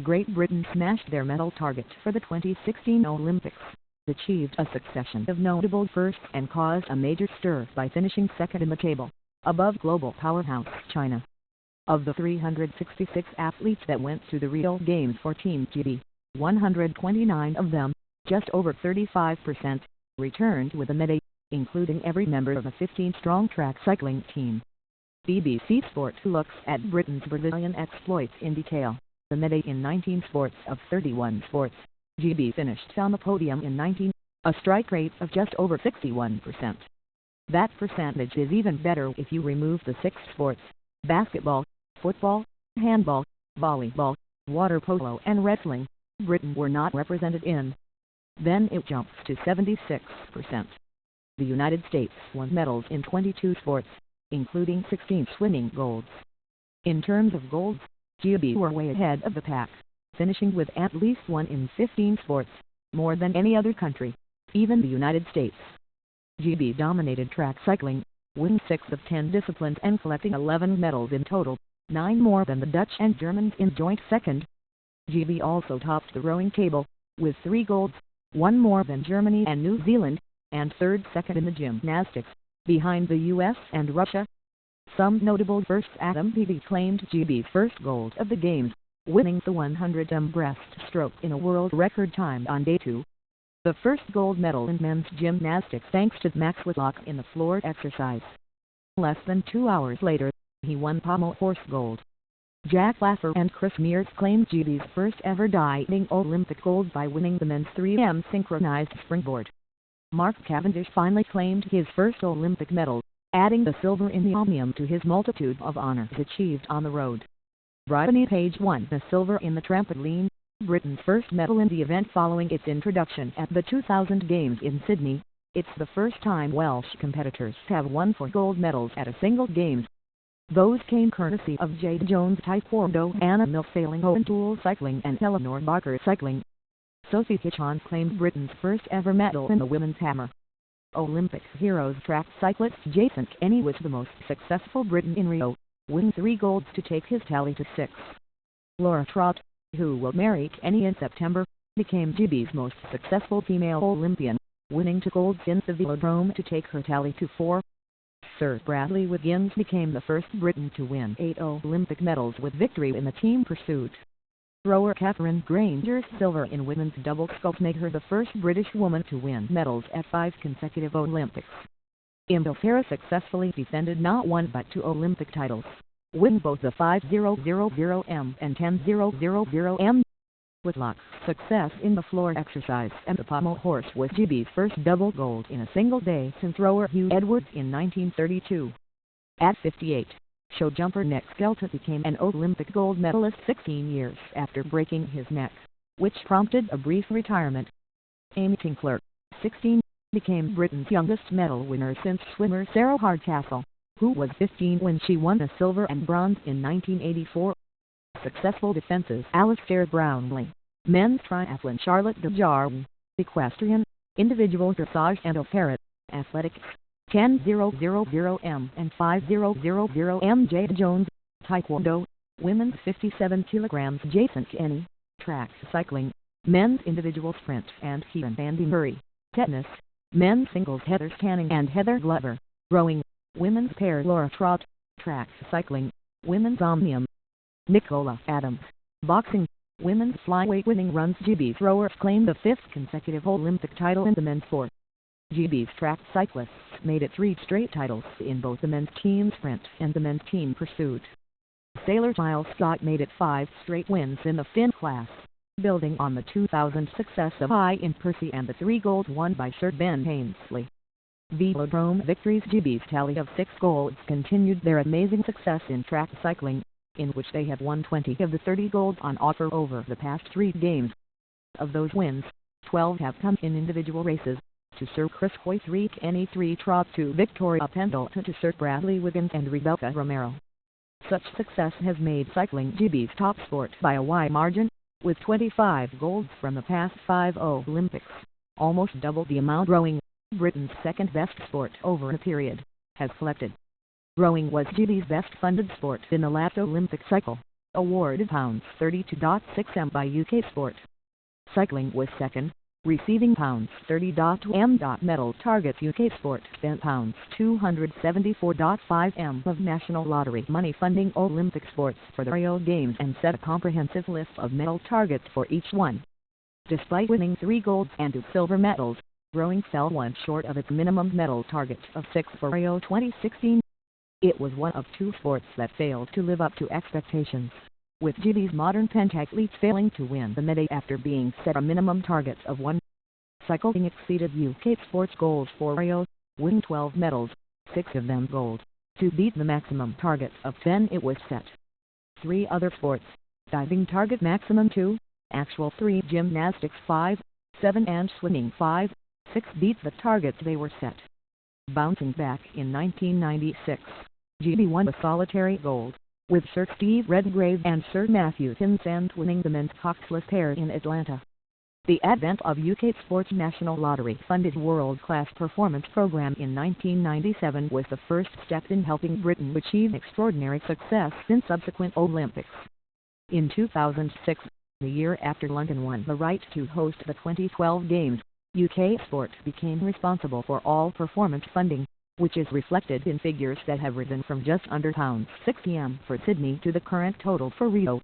Great Britain smashed their medal target for the 2016 Olympics, achieved a succession of notable firsts and caused a major stir by finishing second in the table, above global powerhouse China. Of the 366 athletes that went to the Rio Games for Team GB, 129 of them, just over 35%, returned with a medal, including every member of a 15-strong track cycling team. BBC Sport looks at Britain's Brazilian exploits in detail. The medal in 19 sports of 31 sports. GB finished on the podium in 19, a strike rate of just over 61%. That percentage is even better if you remove the 6 sports: basketball, football, handball, volleyball, water polo and wrestling Britain were not represented in. Then it jumps to 76%. The United States won medals in 22 sports, including 16 swimming golds. In terms of golds, GB were way ahead of the pack, finishing with at least one in 15 sports, more than any other country, even the United States. GB dominated track cycling, winning 6 of 10 disciplines and collecting 11 medals in total, 9 more than the Dutch and Germans in joint second. GB also topped the rowing table, with 3 golds, 1 more than Germany and New Zealand, and second in the gymnastics, behind the US and Russia. Some notable firsts: Adam Peaty claimed GB's first gold of the Games, winning the 100m breaststroke in a world record time on day 2. The first gold medal in men's gymnastics thanks to Max Whitlock in the floor exercise. Less than 2 hours later, he won pommel horse gold. Jack Laffer and Chris Mears claimed GB's first ever diving Olympic gold by winning the men's 3m synchronized springboard. Mark Cavendish finally claimed his first Olympic medal, adding the silver in the omnium to his multitude of honors achieved on the road. Brittany Page won the silver in the trampoline, Britain's first medal in the event following its introduction at the 2000 Games in Sydney. It's the first time Welsh competitors have won 4 gold medals at a single Games. Those came courtesy of Jade Jones Taekwondo, Anna Mills sailing, O'Toole cycling and Eleanor Barker cycling. Sophie Hitchon claimed Britain's first ever medal in the women's hammer. Olympic heroes track cyclist Jason Kenny was the most successful Briton in Rio, winning 3 golds to take his tally to 6. Laura Trott, who will marry Kenny in September, became GB's most successful female Olympian, winning 2 golds in the velodrome to take her tally to 4. Sir Bradley Wiggins became the first Briton to win 8 Olympic medals with victory in the team pursuit. Rower Catherine Granger's silver in women's double sculls made her the first British woman to win medals at 5 consecutive Olympics. Emil Farah successfully defended not 1 but 2 Olympic titles, winning both the 500m and 1000m. Whitlock's success in the floor exercise and the pommel horse was GB's first double gold in a single day since rower Hugh Edwards in 1932. At 58, show jumper Nick Skelton became an Olympic gold medalist 16 years after breaking his neck, which prompted a brief retirement. Amy Tinkler, 16, became Britain's youngest medal winner since swimmer Sarah Hardcastle, who was 15 when she won a silver and bronze in 1984. Successful defenses: Alistair Brownlee, men's triathlon Charlotte Desjardins, equestrian, individual dressage and O'Hara, athletics, 1000m and 5000m Jade Jones, taekwondo, women's 57 kg Jason Kenny, track cycling, men's individual sprint and Kieran Andy Murray, tennis, men's singles Heather Canning and Heather Glover, rowing, women's pair Laura Trott, track cycling, women's omnium, Nicola Adams, boxing, women's flyweight winning runs. GB's rowers claimed the 5th consecutive Olympic title in the men's sport. GB's track cyclists made it 3 straight titles in both the men's team sprint and the men's team pursuit. Sailor Miles Scott made it 5 straight wins in the Finn class, building on the 2000 success of Ian Percy and the 3 golds won by Sir Ben Ainsley. Velodrome victories: GB's tally of 6 golds continued their amazing success in track cycling, in which they have won 20 of the 30 golds on offer over the past 3 games. Of those wins, 12 have come in individual races, to Sir Chris Hoy 3, Kenny 3, Trott 2, Victoria Pendleton to Sir Bradley Wiggins and Rebecca Romero. Such success has made cycling GB's top sport by a wide margin, with 25 golds from the past 5 Olympics, almost double the amount rowing, Britain's second best sport over a period, has collected. Rowing was GB's best funded sport in the last Olympic cycle, awarded £32.6m by UK Sport. Cycling was second, receiving £30.2m. Medal targets. UK Sport spent £274.5m of National Lottery money funding Olympic sports for the Rio Games and set a comprehensive list of medal targets for each one. Despite winning 3 golds and 2 silver medals, rowing fell 1 short of its minimum medal target of 6 for Rio 2016. It was one of 2 sports that failed to live up to expectations, with GB's modern pentathletes failing to win the medal after being set a minimum target of 1. Cycling exceeded UK Sports goals for Rio, winning 12 medals, 6 of them gold, to beat the maximum target of 10 it was set. 3 other sports, diving target maximum 2, actual 3, gymnastics 5, 7 and swimming 5, 6 beat the targets they were set. Bouncing back in 1996, GB won a solitary gold, with Sir Steve Redgrave and Sir Matthew Townsend winning the men's coxless pair in Atlanta. The advent of UK Sports National Lottery-funded world-class performance program in 1997 was the first step in helping Britain achieve extraordinary success in subsequent Olympics. In 2006, the year after London won the right to host the 2012 Games, UK Sport became responsible for all performance funding, which is reflected in figures that have risen from just under £60m for Sydney to the current total for Rio.